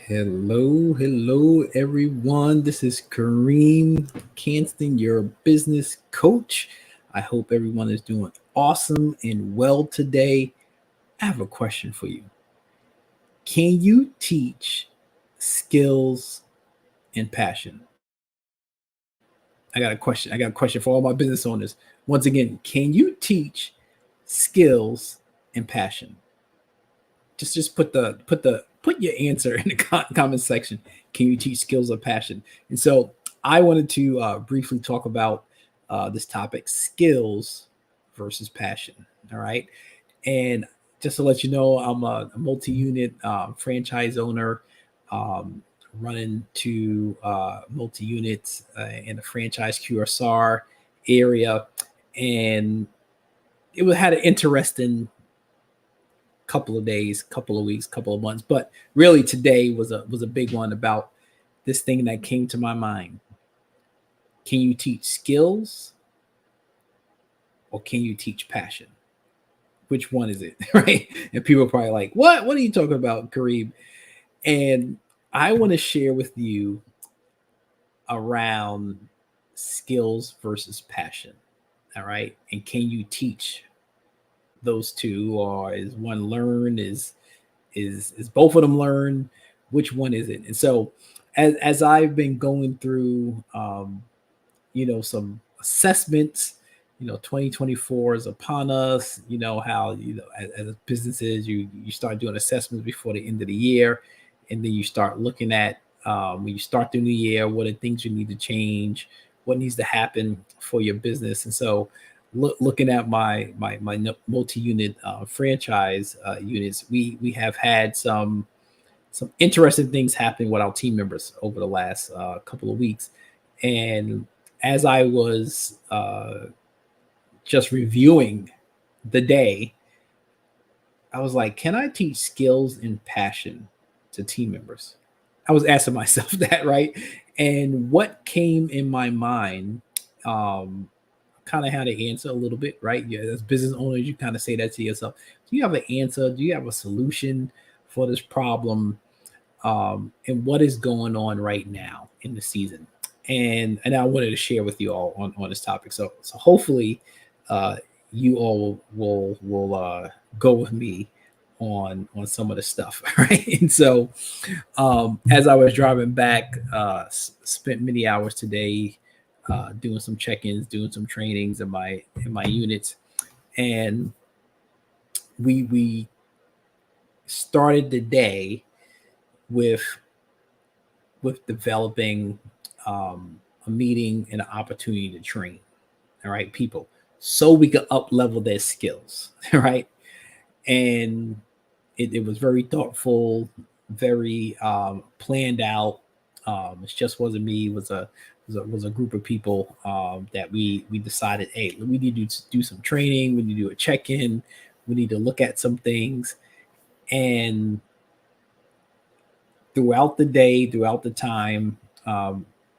Hello, everyone. This is Kareem Canston, your business coach. I hope everyone is doing awesome and well today. I have a question for you. Can you teach skills and passion? I got a question for all my business owners. Once again, can you teach skills and passion? Just put your answer in the comment section. Can you teach skills or passion? And so I wanted to briefly talk about this topic: skills versus passion. All right, and just to let you know, I'm a multi-unit franchise owner, um, running two multi-units in the franchise QSR area, and had an interesting couple of days, couple of weeks, couple of months. But really today was a big one about this thing that came to my mind. Can you teach skills or can you teach passion? Which one is it? Right? And people are probably like, what? What are you talking about, Kareem? And I want to share with you around skills versus passion. All right. And can you teach those two, or is one learned? Is both of them learned? Which one is it? And so as I've been going through some assessments, 2024 is upon us. You know how, as businesses, you start doing assessments before the end of the year, and then you start looking at, when you start the new year, what are things you need to change, what needs to happen for your business. And so looking at my multi-unit franchise units, we have had some interesting things happening with our team members over the last couple of weeks. And as I was just reviewing the day, I was like, can I teach skills and passion to team members? I was asking myself that, right? And what came in my mind, kind of had to answer a little bit, right? Yeah, as business owners, you kind of say that to yourself. Do you have an answer? Do you have a solution for this problem? And what is going on right now in the season? And I wanted to share with you all on this topic. So hopefully, uh, you all will go with me on some of the stuff, right? And so, as I was driving back, spent many hours today doing some check-ins, doing some trainings in my units, and we started the day with developing a meeting and an opportunity to train, all right, people, so we could up level their skills, right? And it was very thoughtful, very planned out. It just wasn't me. It was a group of people that we decided, hey, we need to do some training. We need to do a check in. We need to look at some things. And throughout the day, throughout the time,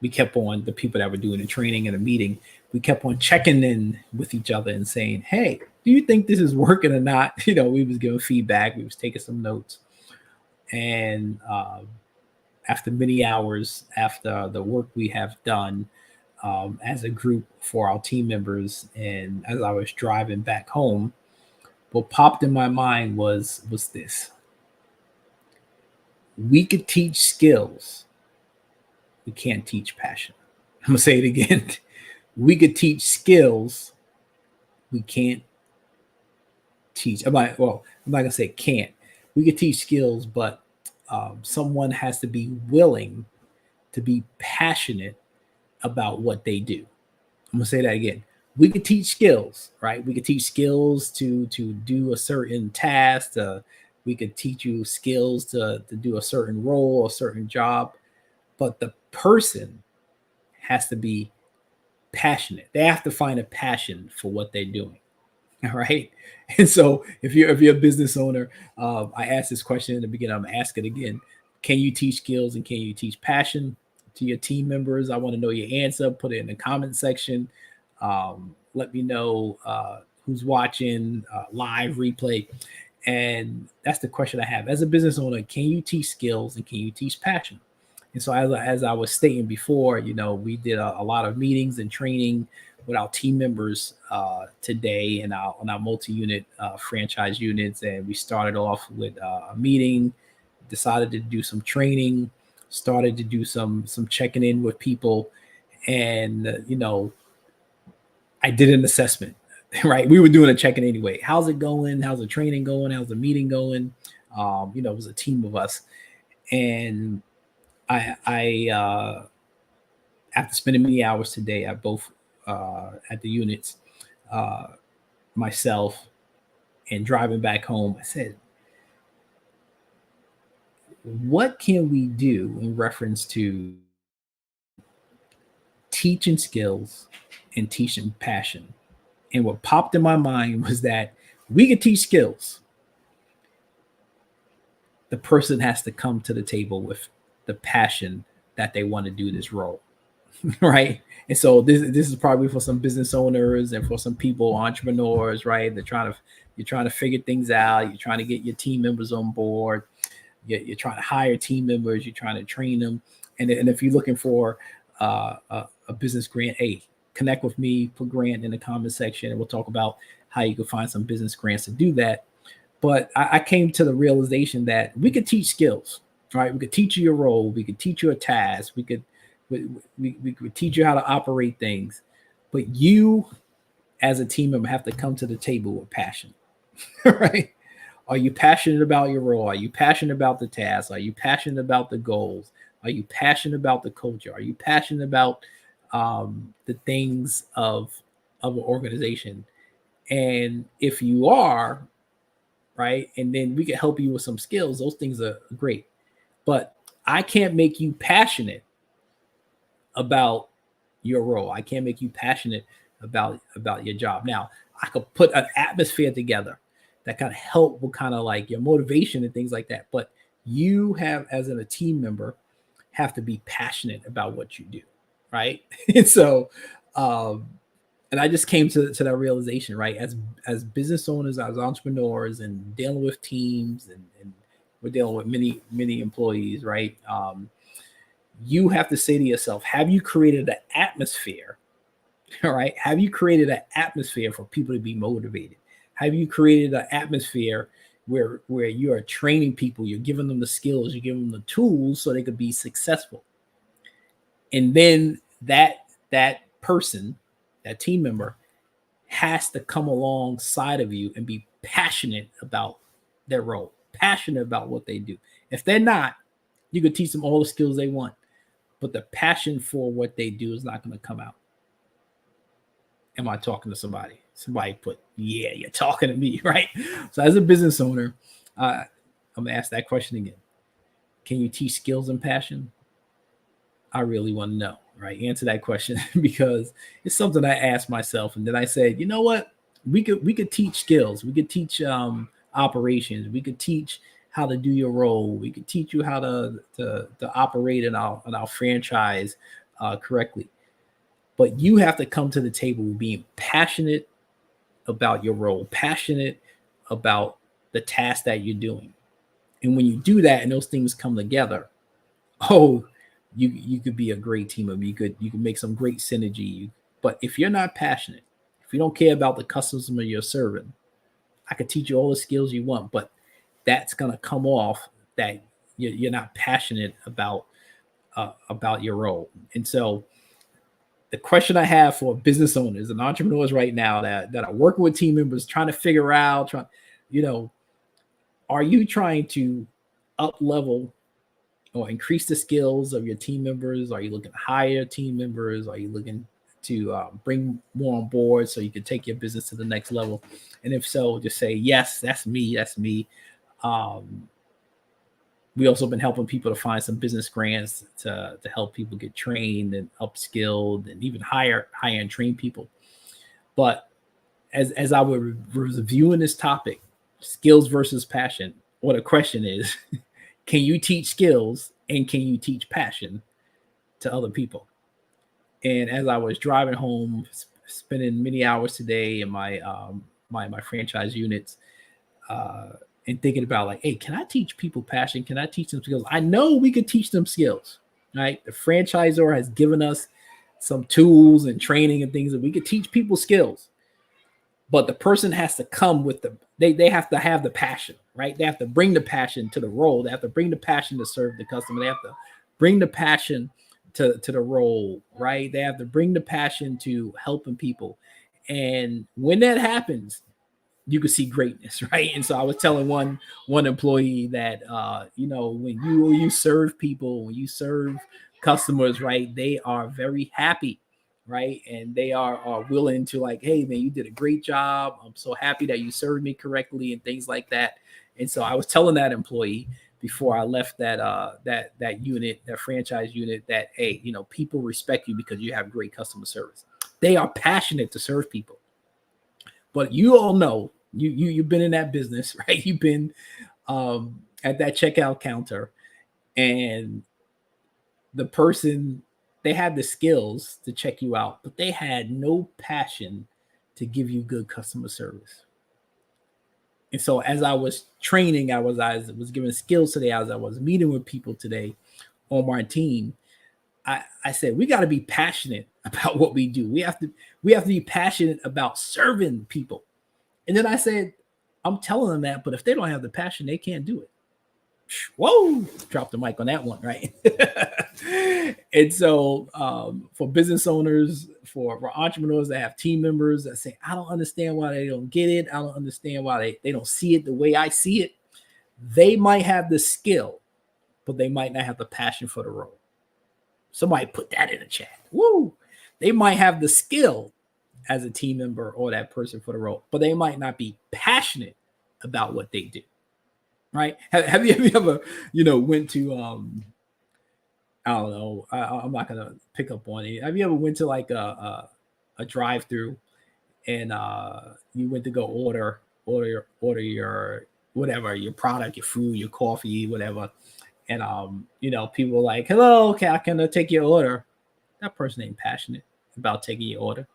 we kept on, the people that were doing the training and the meeting, we kept on checking in with each other and saying, hey, do you think this is working or not? We was giving feedback, we was taking some notes. And after many hours, after the work we have done as a group for our team members, and as I was driving back home, what popped in my mind was this: we could teach skills, we can't teach passion. I'm gonna say it again. We could teach skills, we can't teach. I'm not gonna say can't. We could teach skills, but someone has to be willing to be passionate about what they do. I'm gonna say that again. We could teach skills, right? We could teach skills to do a certain task. We could teach you skills to do a certain role, a certain job, but the person has to be passionate. They have to find a passion for what they're doing. All right. And so if you're a business owner, I asked this question in the beginning. I'm asking it again. Can you teach skills and can you teach passion to your team members? I want to know your answer. Put it in the comment section. Let me know who's watching live replay. And that's the question I have as a business owner: can you teach skills and can you teach passion? And so, as I was stating before, we did a lot of meetings and training with our team members today in our multi-unit franchise units, and we started off with a meeting, decided to do some training, started to do some checking in with people, and I did an assessment. Right, we were doing a check-in anyway. How's it going? How's the training going? How's the meeting going? It was a team of us, and I after spending many hours today at both at the units, uh, myself, and driving back home, I said, what can we do in reference to teaching skills and teaching passion? And what popped in my mind was that we could teach skills. The person has to come to the table with the passion that they want to do this role. Right. And so this is probably for some business owners and for some people, entrepreneurs, right? You're trying to figure things out. You're trying to get your team members on board. You're trying to hire team members. You're trying to train them. And if you're looking for a business grant, hey, connect with me, put grant in the comment section, and we'll talk about how you can find some business grants to do that. But I came to the realization that we could teach skills, right? We could teach you your role. We could teach you a task. We could teach you how to operate things. But you, as a team member, have to come to the table with passion, right? Are you passionate about your role? Are you passionate about the task? Are you passionate about the goals? Are you passionate about the culture? Are you passionate about the things of an organization? And if you are, right, and then we can help you with some skills, those things are great. But I can't make you passionate about your role. I can't make you passionate about your job. Now, I could put an atmosphere together that kind of help with kind of like your motivation and things like that. But you have, as a team member, have to be passionate about what you do, right? And so, um, and I just came to that realization, right? As business owners, as entrepreneurs, and dealing with teams, and we're dealing with many employees, right? You have to say to yourself, have you created an atmosphere? All right. Have you created an atmosphere for people to be motivated? Have you created an atmosphere where you are training people, you're giving them the skills, you're giving them the tools so they could be successful? And then that person, that team member, has to come alongside of you and be passionate about their role, passionate about what they do. If they're not, you can teach them all the skills they want, but the passion for what they do is not going to come out. Am I talking to somebody? Somebody put, yeah, you're talking to me, right? So as a business owner, I'm gonna ask that question again. Can you teach skills and passion? I really want to know, right? Answer that question because it's something I asked myself, and then I said, you know what? We could teach skills. We could teach operations. We could teach how to do your role. We could teach you how to operate in our franchise correctly. But you have to come to the table being passionate about your role, passionate about the task that you're doing. And when you do that and those things come together, oh, you could be a great team of you could make some great synergy. But if you're not passionate, if you don't care about the customer you're serving, I could teach you all the skills you want, but that's gonna come off that you're not passionate about your role. And so the question I have for business owners and entrepreneurs right now that are working with team members, trying to figure out, you know, are you trying to up level or increase the skills of your team members? Are you looking to hire team members? Are you looking to bring more on board so you can take your business to the next level? And if so, just say, yes, that's me. That's me. Um, we also been helping people to find some business grants to help people get trained and upskilled and even hire and train people. But as I was reviewing this topic, skills versus passion, what the question is, can you teach skills and can you teach passion to other people? And as I was driving home, spending many hours today in my franchise units, uh, and thinking about like, hey, can I teach people passion? Can I teach them skills? I know we could teach them skills, right? The franchisor has given us some tools and training and things that we could teach people skills, but the person has to come with they have to have the passion, right? They have to bring the passion to the role. They have to bring the passion to serve the customer. They have to bring the passion to the role, right? They have to bring the passion to helping people. And when that happens, you can see greatness, right? And so I was telling one employee that when you serve people, when you serve customers, right, they are very happy, right? And they are willing to like, hey man, you did a great job. I'm so happy that you served me correctly and things like that. And so I was telling that employee before I left that unit, that franchise unit, that hey, people respect you because you have great customer service. They are passionate to serve people. But you all know, you've been in that business, right? You've been at that checkout counter, and the person, they had the skills to check you out, but they had no passion to give you good customer service. And so as I was training, I was giving skills today, as I was meeting with people today on my team, I said we got to be passionate about what we do. We have to be passionate about serving people. And then I said, I'm telling them that, but if they don't have the passion, they can't do it. Whoa, drop the mic on that one, right? And so for business owners, for entrepreneurs that have team members that say, I don't understand why they don't get it. I don't understand why they don't see it the way I see it. They might have the skill, but they might not have the passion for the role. Somebody put that in the chat. Woo! They might have the skill as a team member or that person for the role, but they might not be passionate about what they do. Right? Have you ever, went to I don't know, I'm not gonna pick up on it. Have you ever went to like a drive-through and you went to go order your whatever, your product, your food, your coffee, whatever, and people are like, hello, can I take your order? That person ain't passionate about taking your order.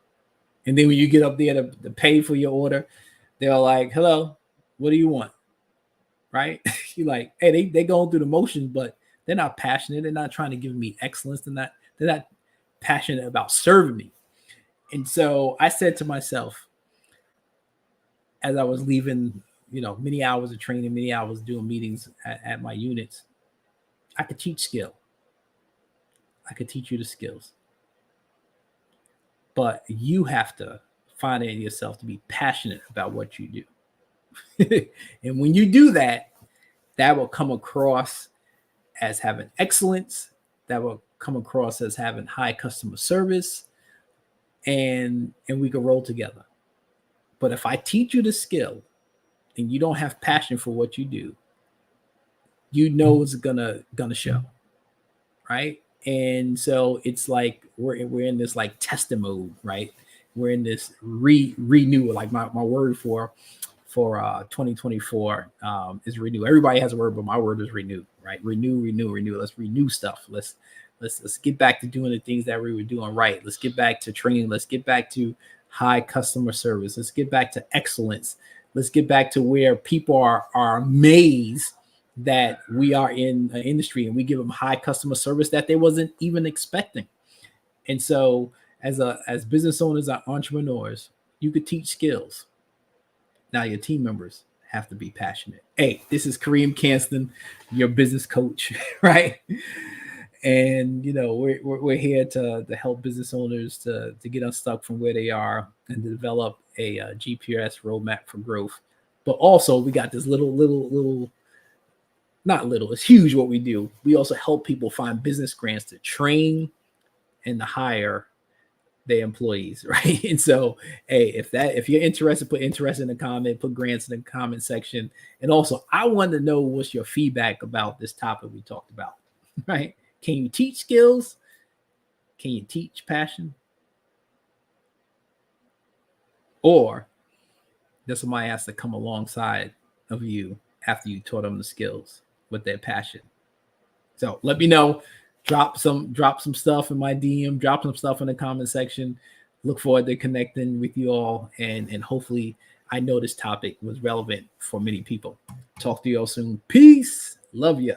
And then when you get up there to pay for your order, they're like, hello, what do you want? Right? You're like, hey, they going through the motions, but they're not passionate. They're not trying to give me excellence. They're not passionate about serving me. And so I said to myself, as I was leaving, many hours of training, many hours doing meetings at my units, I could teach skill. I could teach you the skills. But you have to find it in yourself to be passionate about what you do. And when you do that, that will come across as having excellence. That will come across as having high customer service, and we can roll together. But if I teach you the skill and you don't have passion for what you do, it's gonna show, right? And so it's like we're in this like testing mode, right? We're in this renew, like my word for 2024 is renew. Everybody has a word, but my word is renew, right? Renew. Let's renew stuff. Let's get back to doing the things that we were doing right. Let's get back to training. Let's get back to high customer service. Let's get back to excellence. Let's get back to where people are amazed that we are in an industry and we give them high customer service that they wasn't even expecting. And so as business owners or entrepreneurs, you could teach skills. Now your team members have to be passionate. Hey, this is Kareem Canston, your business coach, right? And we're here to help business owners to get unstuck from where they are and to develop a GPS roadmap for growth. But also we got this little, not little, it's huge what we do. We also help people find business grants to train and to hire their employees, right? And so, hey, if you're interested, put interested in the comment, put grants in the comment section. And also, I want to know what's your feedback about this topic we talked about, right? Can you teach skills? Can you teach passion? Or does somebody has to come alongside of you after you taught them the skills with their passion? So let me know. Drop some stuff in my DM, drop some stuff in the comment section. Look forward to connecting with you all, and hopefully I know this topic was relevant for many people. Talk to y'all soon. Peace. Love ya.